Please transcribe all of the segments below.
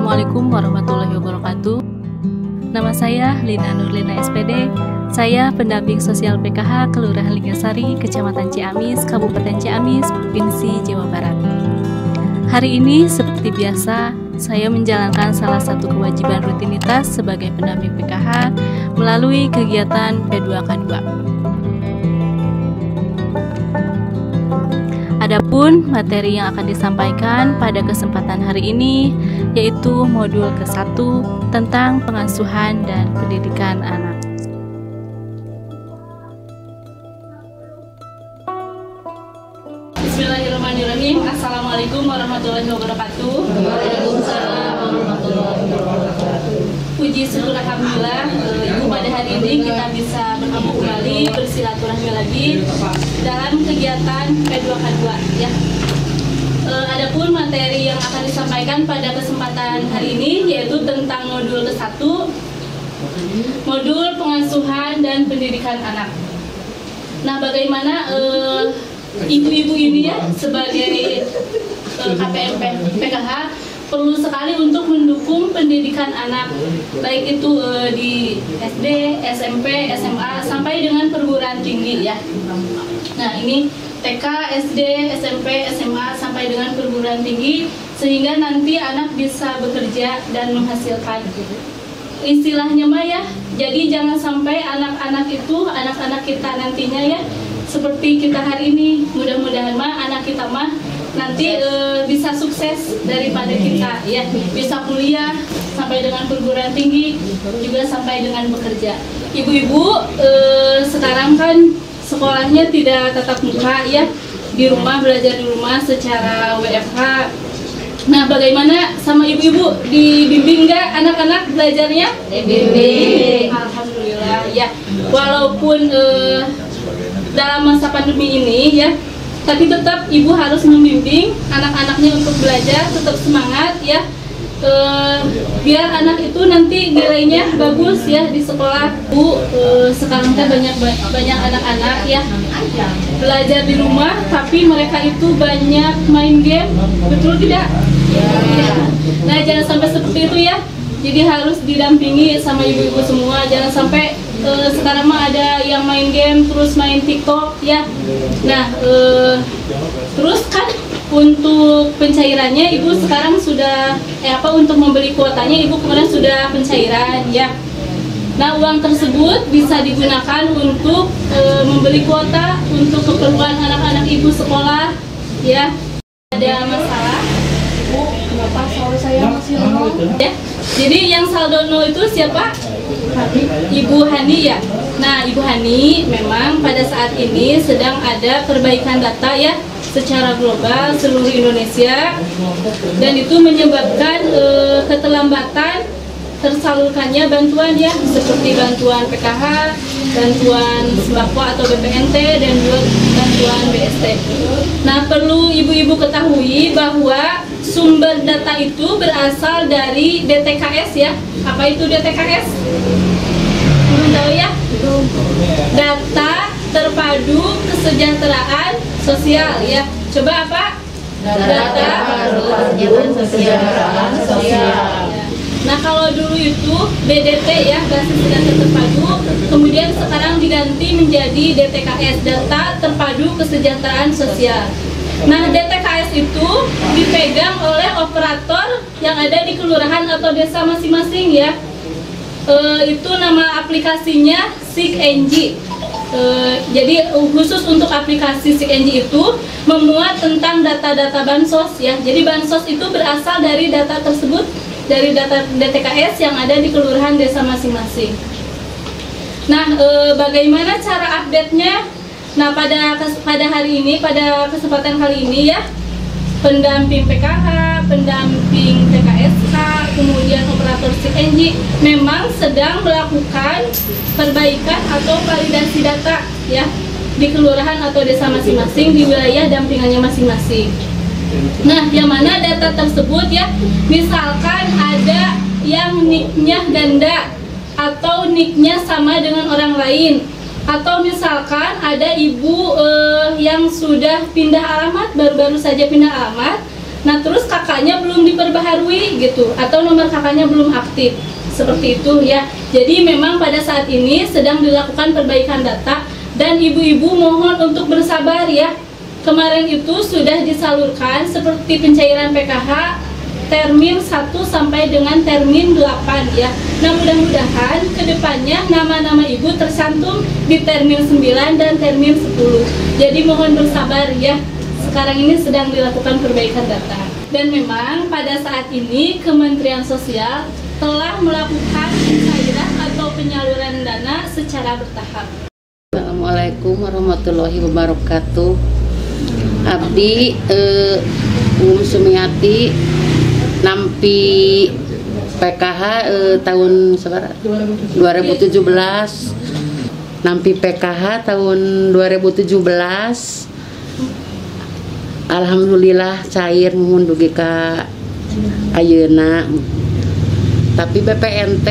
Assalamualaikum warahmatullahi wabarakatuh. Nama saya Lina Nurlina SPD. Saya pendamping sosial PKH Kelurahan Lingasari, Kecamatan Ciamis, Kabupaten Ciamis, Provinsi Jawa Barat. Hari ini seperti biasa, saya menjalankan salah satu kewajiban rutinitas sebagai pendamping PKH melalui kegiatan P2K2. Adapun materi yang akan disampaikan pada kesempatan hari ini yaitu modul ke-1 tentang pengasuhan dan pendidikan anak. Bismillahirrahmanirrahim. Assalamualaikum warahmatullahi wabarakatuh. Waalaikumsalam warahmatullahi wabarakatuh. Puji syukur alhamdulillah, Ibu, pada hari ini kita bisa bertemu kembali, bersilaturahmi lagi dalam kegiatan P2K2 ya. Adapun materi yang akan disampaikan pada kesempatan hari ini yaitu tentang modul ke-1, modul pengasuhan dan pendidikan anak. Nah, bagaimana ibu-ibu ini ya sebagai KPM PKH perlu sekali untuk mendukung pendidikan anak, baik itu di SD, SMP, SMA, sampai dengan perguruan tinggi ya. Nah, ini TK, SD, SMP, SMA, sampai dengan perguruan tinggi, sehingga nanti anak bisa bekerja dan menghasilkan. Istilahnya mah ya, jadi jangan sampai anak-anak itu, anak-anak kita nantinya ya, seperti kita hari ini, mudah-mudahan mah anak kita mah nanti bisa sukses daripada kita ya, bisa kuliah sampai dengan perguruan tinggi, juga sampai dengan bekerja. Ibu-ibu sekarang kan sekolahnya tidak tatap muka ya, di rumah, belajar di rumah secara WFH. Nah, bagaimana sama ibu-ibu, dibimbing nggak anak-anak belajarnya? Dibimbing. Alhamdulillah ya, walaupun dalam masa pandemi ini ya, tapi tetap ibu harus membimbing anak-anaknya untuk belajar, tetap semangat ya, biar anak itu nanti nilainya bagus ya di sekolah. Bu, sekarang kan banyak anak-anak ya belajar di rumah, tapi mereka itu banyak main game, betul tidak? Ya. Nah, jangan sampai seperti itu ya. Jadi harus didampingi sama ibu-ibu semua, jangan sampai sekarang mah ada yang main game terus main TikTok ya. Nah, terus kan untuk pencairannya ibu sekarang sudah untuk membeli kuotanya ibu kemarin sudah pencairan ya. Nah, uang tersebut bisa digunakan untuk membeli kuota untuk keperluan anak-anak ibu sekolah ya. Ada masalah? Bu, kenapa saldo saya masih nol? Ya. Jadi yang saldo nol itu siapa? Ibu Hani ya. Nah, Ibu Hani memang pada saat ini sedang ada perbaikan data ya secara global seluruh Indonesia, dan itu menyebabkan keterlambatan tersalurkannya bantuan ya, seperti bantuan PKH, bantuan sembako atau BPNT, dan juga bantuan BST. Nah, perlu ibu-ibu ketahui bahwa sumber data itu berasal dari DTKS ya. Apa itu DTKS? Belum tahu ya? Data Terpadu Kesejahteraan Sosial ya. Coba apa? Data Terpadu Kesejahteraan Sosial. Nah, kalau dulu itu BDT ya, basis data terpadu, kemudian sekarang diganti menjadi DTKS, Data Terpadu Kesejahteraan Sosial. Nah, DTKS itu dipegang oleh operator yang ada di kelurahan atau desa masing-masing ya. Itu nama aplikasinya SIKNG. Jadi khusus untuk aplikasi SIKNG itu memuat tentang data-data bansos ya. Jadi bansos itu berasal dari data tersebut, dari data DTKS yang ada di kelurahan desa masing-masing. Nah, bagaimana cara update-nya? Nah, pada hari ini, pada kesempatan kali ini ya, pendamping PKH, pendamping PKSK, kemudian operator SIKNG memang sedang melakukan perbaikan atau validasi data ya di kelurahan atau desa masing-masing, di wilayah dampingannya masing-masing. Nah, yang mana data tersebut ya, misalkan ada yang nicknya ganda atau nicknya sama dengan orang lain, atau misalkan ada ibu yang sudah pindah alamat, baru-baru saja pindah alamat, Nah terus kakaknya belum diperbaharui gitu, atau nomor kakaknya belum aktif, seperti itu ya. Jadi memang pada saat ini sedang dilakukan perbaikan data, dan ibu-ibu mohon untuk bersabar ya. Kemarin itu sudah disalurkan seperti pencairan PKH termin 1 sampai dengan termin 8 ya. Nah mudah-mudahan kedepannya nama-nama ibu tercantum di termin 9 dan termin 10. Jadi mohon bersabar ya. Sekarang ini sedang dilakukan perbaikan data. Dan memang pada saat ini Kementerian Sosial telah melakukan pencairan atau penyaluran dana secara bertahap. Assalamualaikum warahmatullahi wabarakatuh. Abdi Sumiati nampi PKH tahun 2017, nampi PKH tahun 2017. Alhamdulillah cair mun dugi ka ayeuna. Tapi BPNT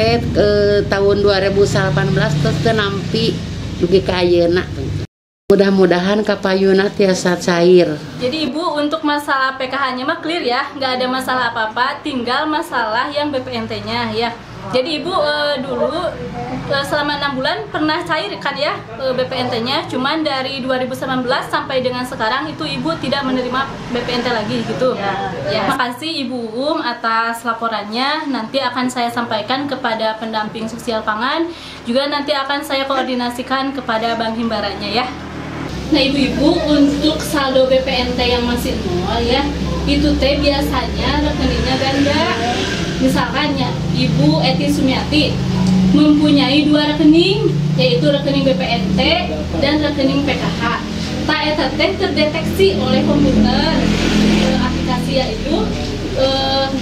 tahun 2018 terus nampi dugi ka ayeuna. Mudah-mudahan kapayuna tiasa cair. Jadi ibu untuk masalah PKH-nya mah clear ya, nggak ada masalah apa-apa, tinggal masalah yang BPNT-nya ya. Jadi ibu dulu selama 6 bulan pernah cair kan ya BPNT-nya, cuman dari 2019 sampai dengan sekarang itu ibu tidak menerima BPNT lagi gitu. Ya. Makasih Ibu atas laporannya, nanti akan saya sampaikan kepada pendamping sosial pangan, juga nanti akan saya koordinasikan kepada Bank Himbaranya ya. Nah ibu-ibu untuk saldo BPNT yang masih nol ya, itu teh biasanya rekeningnya ganda. Misalkan ya Ibu Eti Sumiati mempunyai 2 rekening, yaitu rekening BPNT dan rekening PKH. Tak eta teh terdeteksi oleh komputer aplikasi yaitu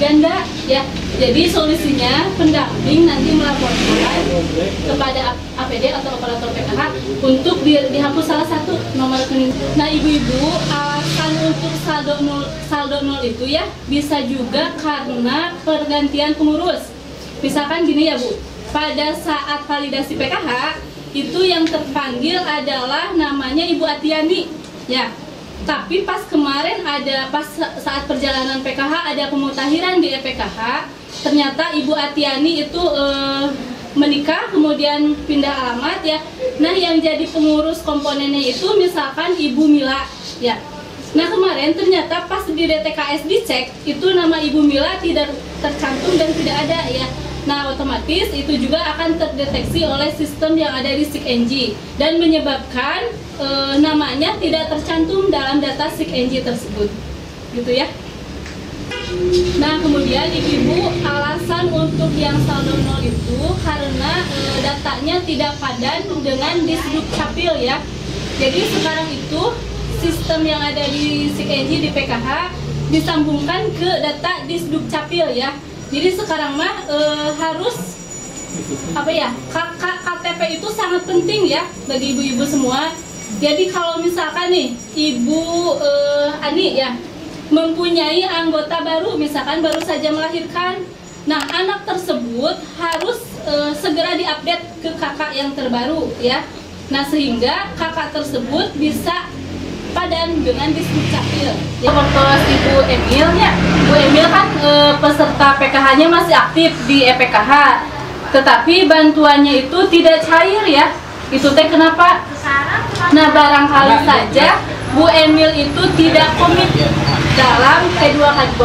ganda ya. Jadi solusinya pendamping nanti melaporkan kepada APD atau operator PKH untuk dihapus salah satu nomor rekening. Nah ibu-ibu, alasan untuk saldo nol itu ya bisa juga karena pergantian pengurus. Misalkan gini ya Bu, pada saat validasi PKH itu yang terpanggil adalah namanya Ibu Atiani ya. Tapi pas kemarin saat perjalanan PKH ada pemutahiran di EPKH, ternyata Ibu Atiani itu menikah kemudian pindah alamat ya. Nah yang jadi pengurus komponennya itu misalkan Ibu Mila ya. Nah kemarin ternyata pas di DTKS dicek itu nama Ibu Mila tidak tercantum dan tidak ada ya. Nah otomatis itu juga akan terdeteksi oleh sistem yang ada di SIKNG dan menyebabkan namanya tidak tercantum dalam data SIKNG tersebut gitu ya. Nah kemudian ibu-ibu, alasan untuk yang saldo nol itu karena datanya tidak padan dengan Disduk Capil ya. Jadi sekarang itu sistem yang ada di SIKNG di PKH disambungkan ke data Disduk Capil ya. Jadi sekarang mah harus apa ya, KTP itu sangat penting ya bagi ibu-ibu semua. Jadi kalau misalkan nih Ibu Ani ya mempunyai anggota baru, misalkan baru saja melahirkan, nah anak tersebut harus segera diupdate ke kakak yang terbaru ya. Nah sehingga kakak tersebut bisa padan dengan Disduk Capil. Ya, fokus Ibu Emil ya. Ibu Emil kan peserta PKH-nya masih aktif di EPKH, tetapi bantuannya itu tidak cair ya. Itu teh kenapa? Nah barangkali saja Bu Emil itu tidak komit dalam K2K2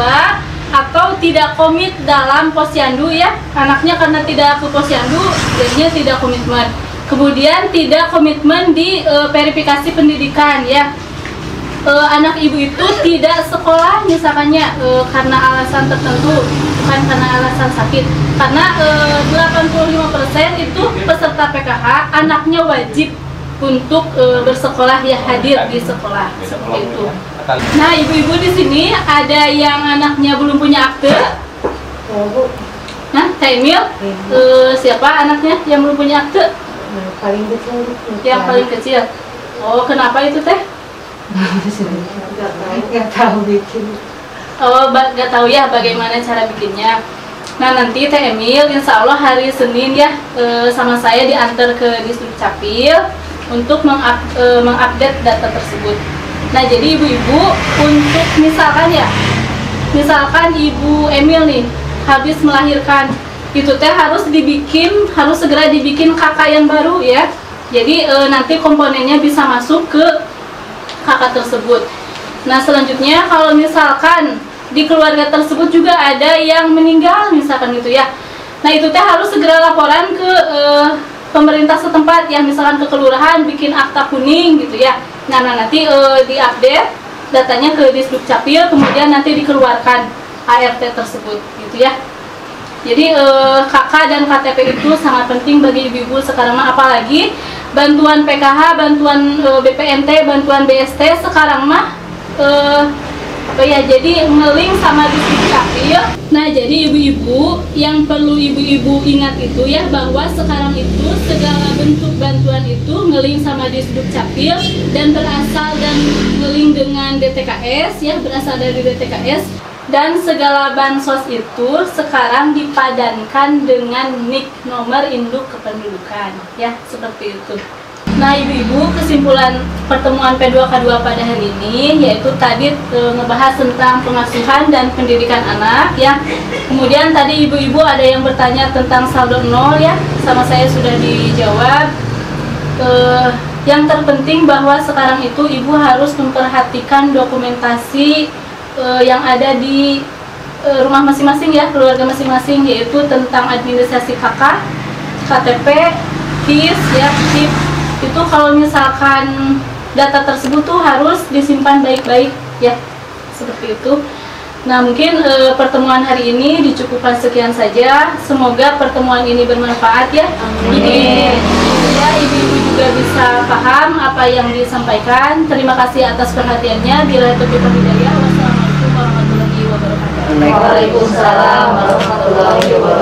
atau tidak komit dalam posyandu ya. Anaknya karena tidak ke posyandu jadinya tidak komitmen. Kemudian tidak komitmen di verifikasi pendidikan ya. Anak ibu itu tidak sekolah misalkannya karena alasan tertentu, bukan karena alasan sakit. Karena 85% itu peserta PKH anaknya wajib untuk bersekolah ya, hadir di sekolah seperti itu. Nah ibu-ibu di sini ada yang anaknya belum punya akte. Nah Kak Emil, siapa anaknya yang belum punya akte? Paling kecil. Yang paling kecil. Oh kenapa itu teh? Nggak tahu bikin. Oh, nggak tahu ya bagaimana cara bikinnya. Nah nanti Teh Emil insya Allah hari Senin ya sama saya diantar ke Disduk Capil untuk mengupdate data tersebut. Nah jadi ibu-ibu untuk misalkan ya misalkan Ibu Emil nih habis melahirkan, itu teh harus segera dibikin KK yang baru ya. Jadi nanti komponennya bisa masuk ke KK tersebut. Nah selanjutnya kalau misalkan di keluarga tersebut juga ada yang meninggal misalkan gitu ya, nah itu teh harus segera laporan ke pemerintah setempat ya, misalkan ke kelurahan, bikin akta kuning gitu ya. Nah nanti diupdate datanya ke Disdukcapil, kemudian nanti dikeluarkan ART tersebut gitu ya. Jadi KK dan KTP itu sangat penting bagi ibu-ibu sekarang mah, apalagi bantuan PKH, bantuan BPNT, bantuan BST sekarang mah jadi ngeling sama Disdukcapil. Nah jadi ibu-ibu yang perlu ibu-ibu ingat itu ya, bahwa sekarang itu segala bentuk bantuan itu ngeling sama Disdukcapil dan berasal dan ngeling dengan DTKS ya, berasal dari DTKS. Dan segala bansos itu sekarang dipadankan dengan NIK, nomor induk kependudukan ya, seperti itu. Nah ibu-ibu, kesimpulan pertemuan P2K2 pada hari ini yaitu tadi ngebahas tentang pengasuhan dan pendidikan anak ya. Kemudian tadi ibu-ibu ada yang bertanya tentang saldo nol ya, sama saya sudah dijawab. Yang terpenting bahwa sekarang itu ibu harus memperhatikan dokumentasi yang ada di rumah masing-masing ya, keluarga masing-masing, yaitu tentang administrasi KK, KTP, KIS ya, KIP. Itu kalau misalkan data tersebut tuh harus disimpan baik-baik ya, seperti itu. Nah mungkin pertemuan hari ini dicukupkan sekian saja. Semoga pertemuan ini bermanfaat ya. Amin. Ya ibu-ibu juga bisa paham apa yang disampaikan. Terima kasih atas perhatiannya. Bila taufiq wal hidayah. Wassalamualaikum warahmatullahi wabarakatuh. Waalaikumsalam warahmatullahi wabarakatuh.